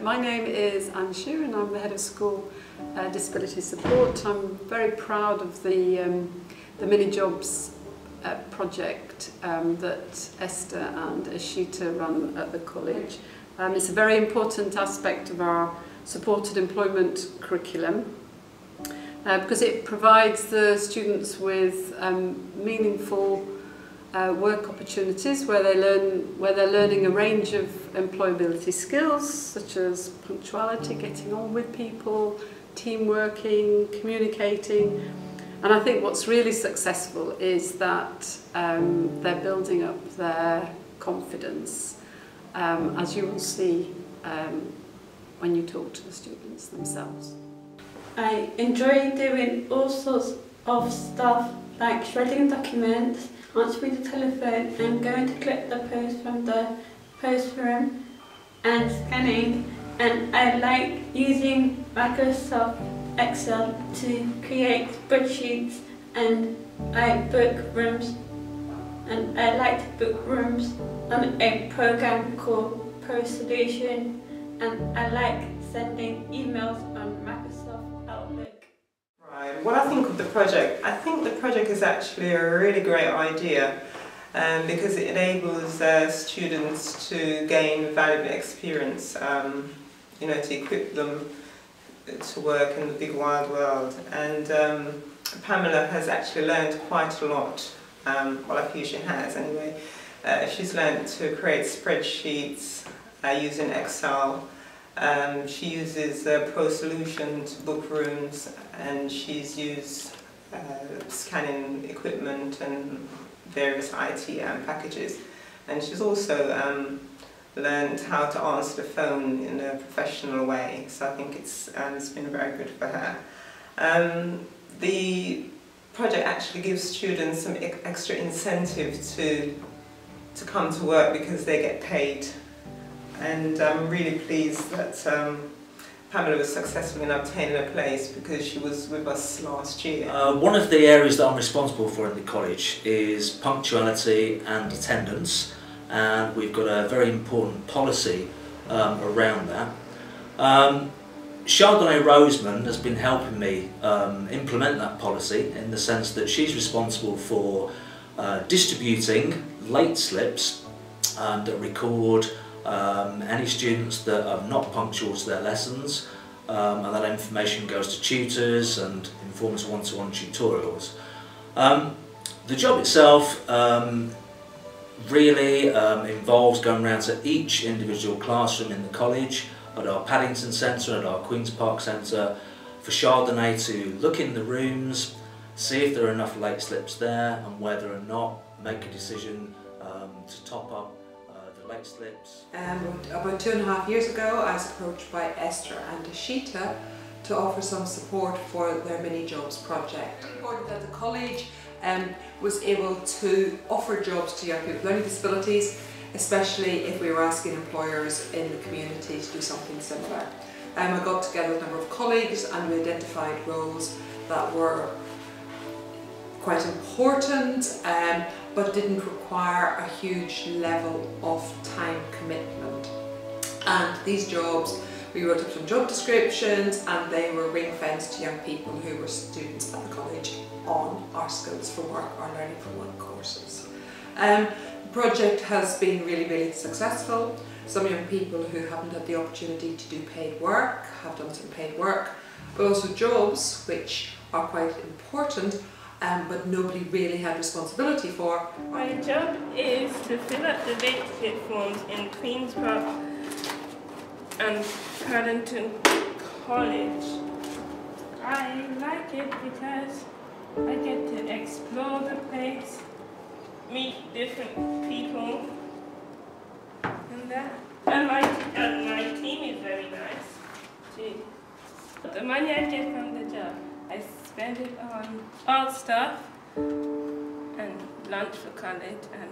My name is Sheeran. I'm the head of school disability support. I'm very proud of the mini jobs project that Esther and Ashita run at the college. It's a very important aspect of our supported employment curriculum because it provides the students with meaningful work opportunities where they're learning a range of employability skills such as punctuality, getting on with people, team working, communicating. And I think what's really successful is that they're building up their confidence, as you will see when you talk to the students themselves. I enjoy doing all sorts of stuff like shredding documents, answering the telephone and going to collect the post from the post room and scanning, and I like using Microsoft Excel to create spreadsheets, and I book rooms, and I like to book rooms on a program called Pro Solution, and I like sending emails on Microsoft Outlook. Right. What I think of the project, I think the project is actually a really great idea because it enables students to gain valuable experience, you know, to equip them to work in the big wide world. And Pamela has actually learned quite a lot, well, I feel she has anyway. She's learned to create spreadsheets using Excel. She uses Pro Solution to book rooms, and she's used scanning equipment and various IT packages. And she's also learned how to answer the phone in a professional way, so I think it's been very good for her. The project actually gives students some extra incentive to come to work because they get paid. And I'm really pleased that Pamela was successful in obtaining a place because she was with us last year. One of the areas that I'm responsible for in the college is punctuality and attendance, and we've got a very important policy around that. Chardonnay Roseman has been helping me implement that policy in the sense that she's responsible for distributing late slips that record any students that are not punctual to their lessons, and that information goes to tutors and informs one-to-one tutorials. The job itself really involves going around to each individual classroom in the college, at our Paddington Centre and our Queen's Park Centre, for Shardonnay to look in the rooms, see if there are enough late slips there, and whether or not make a decision to top up the late slips. About 2.5 years ago, I was approached by Esther and Ashita to offer some support for their mini jobs project. It's important that the college was able to offer jobs to young people with learning disabilities, especially if we were asking employers in the community to do something similar. I got together with a number of colleagues and we identified roles that were quite important but didn't require a huge level of time commitment. And these jobs, we wrote up some job descriptions and they were ring-fenced to young people who were students at the college on our Skills for Work or Learning for Work courses. The project has been really successful. Some young people who haven't had the opportunity to do paid work have done some paid work, but also jobs which are quite important but nobody really had responsibility for. My job is to fill up the late slip forms in Queen's Park and Paddington College. I like it because I get to explore the place, meet different people, and my team is very nice too. The money I get from the job, I spend it on art stuff and lunch for college and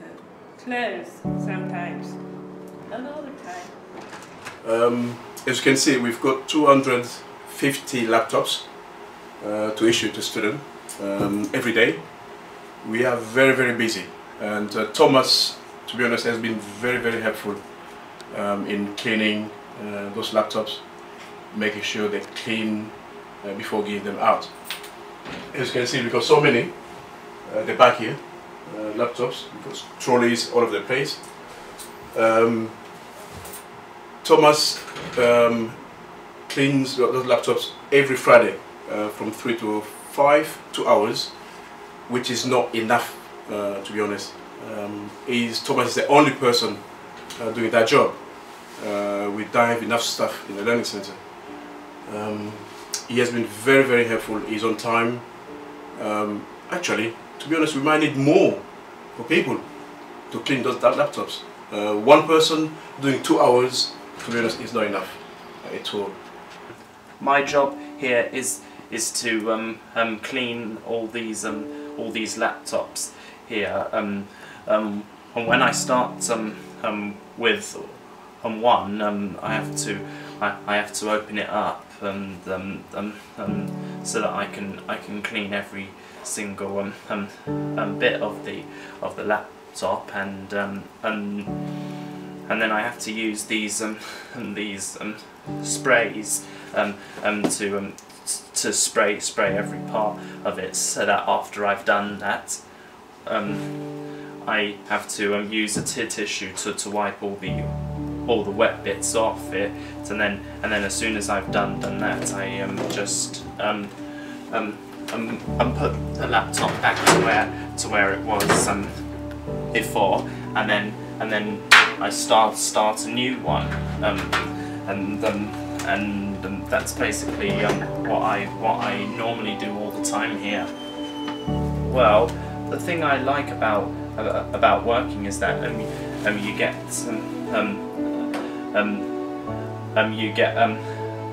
clothes sometimes, not all the time. As you can see, we've got 250 laptops to issue to students every day. We are very busy, and Thomas, to be honest, has been very helpful in cleaning those laptops, making sure they're clean before giving them out. As you can see, we've got so many at the back here, laptops, because trolleys all over the place. Thomas cleans those laptops every Friday from 3 to 5, 2 hours, which is not enough, to be honest. Thomas is the only person doing that job. We don't have enough staff in the learning centre. He has been very, very helpful. He's on time. Actually, to be honest, we might need more for people to clean those laptops. One person doing 2 hours, to be honest, is not enough at all. My job here is to clean all these laptops here. And when I start with one, I have to open it up so that I can clean every single bit of the laptop, and then I have to use these sprays to spray every part of it, so that after I've done that, I have to use a tissue to wipe all the wet bits off it, and then as soon as I've done that, I just put the laptop back to where it was before, and then I start a new one, and that's basically what I normally do all the time here. Well, the thing I like about working is that you get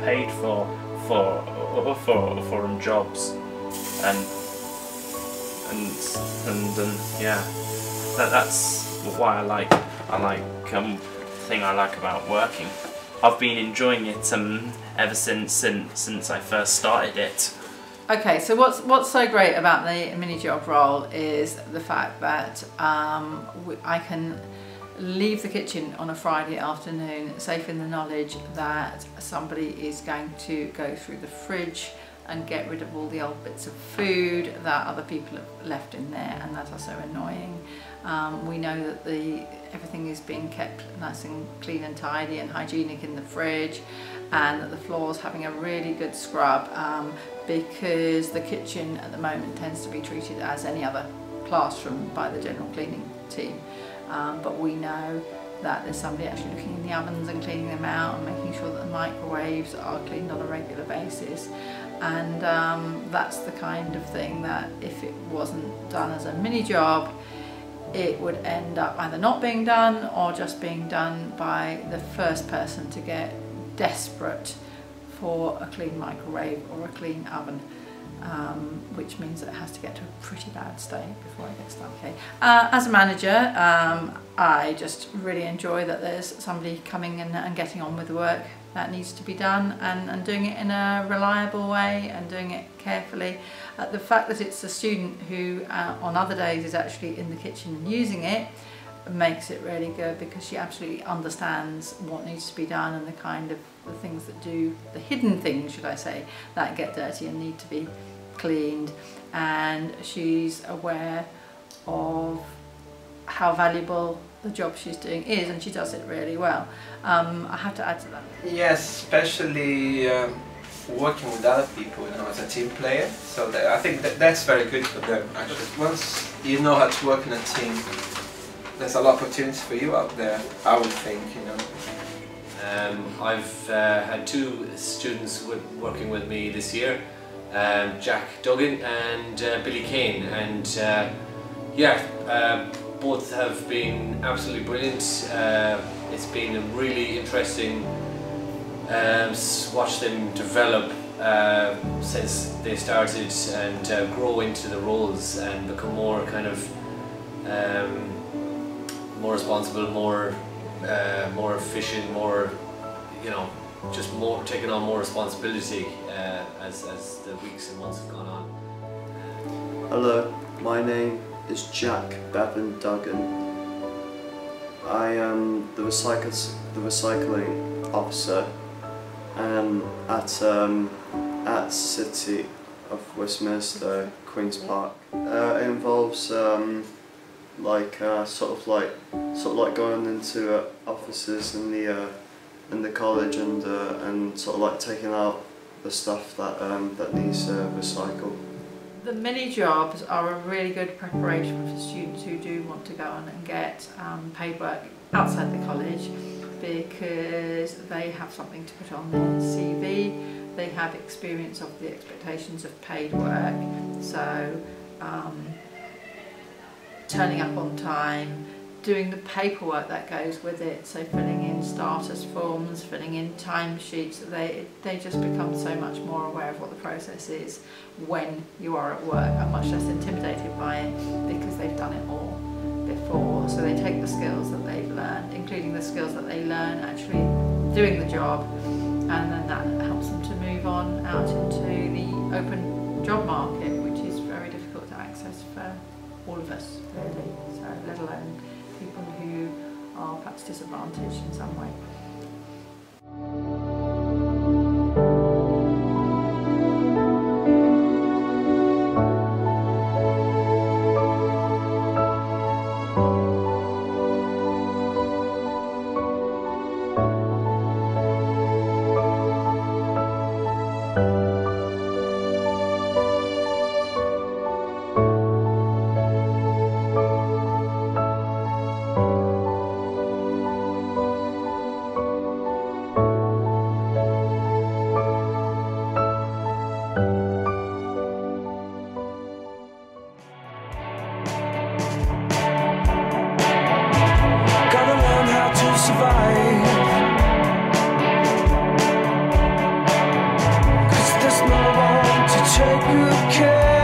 paid for jobs, and yeah, that's why I like the thing I like about working. I've been enjoying it ever since I first started it. Okay, so what's so great about the mini job role is the fact that I can leave the kitchen on a Friday afternoon safe in the knowledge that somebody is going to go through the fridge and get rid of all the old bits of food that other people have left in there and that are so annoying. We know that everything is being kept nice and clean and tidy and hygienic in the fridge, and that the floor's having a really good scrub, because the kitchen at the moment tends to be treated as any other classroom by the general cleaning team. But we know that there's somebody actually looking in the ovens and cleaning them out and making sure that the microwaves are cleaned on a regular basis. And that's the kind of thing that if it wasn't done as a mini job, it would end up either not being done or just being done by the first person to get desperate for a clean microwave or a clean oven, which means that it has to get to a pretty bad state before it gets done. Okay. As a manager, I just really enjoy that there's somebody coming in and getting on with the work that needs to be done, and doing it in a reliable way and doing it carefully. The fact that it's a student who on other days is actually in the kitchen and using it makes it really good, because she absolutely understands what needs to be done and the kind of the things that the hidden things, should I say, that get dirty and need to be cleaned, and she's aware of how valuable the job she's doing is, and she does it really well. I have to add to that. Yes, especially working with other people, as a team player. So I think that's very good for them. Actually, once you know how to work in a team, there's a lot of opportunities for you out there, I would think, I've had 2 students working with me this year, Jack Duggan and Billy Kane, and both have been absolutely brilliant. It's been really interesting watch them develop since they started and grow into the roles and become more kind of more responsible, more efficient, more, just more taking on more responsibility as the weeks and months have gone on. Hello, my name is Jack Beaven-Duggan. I am the recycling officer at City of Westminster, Queen's Park. It involves sort of like going into offices in the college and sort of like taking out the stuff that needs recycled. The mini jobs are a really good preparation for students who do want to go on and get paid work outside the college, because they have something to put on their CV, they have experience of the expectations of paid work, so turning up on time, doing the paperwork that goes with it, so filling in status forms, filling in timesheets, they just become so much more aware of what the process is when you are at work, and much less intimidated by it because they've done it all before. So they take the skills that they've learned, including the skills that they learn actually doing the job, and then that helps them to move on out into the open job market, which is very difficult to access for all of us, really, so let alone people who are perhaps disadvantaged in some way. Take good care.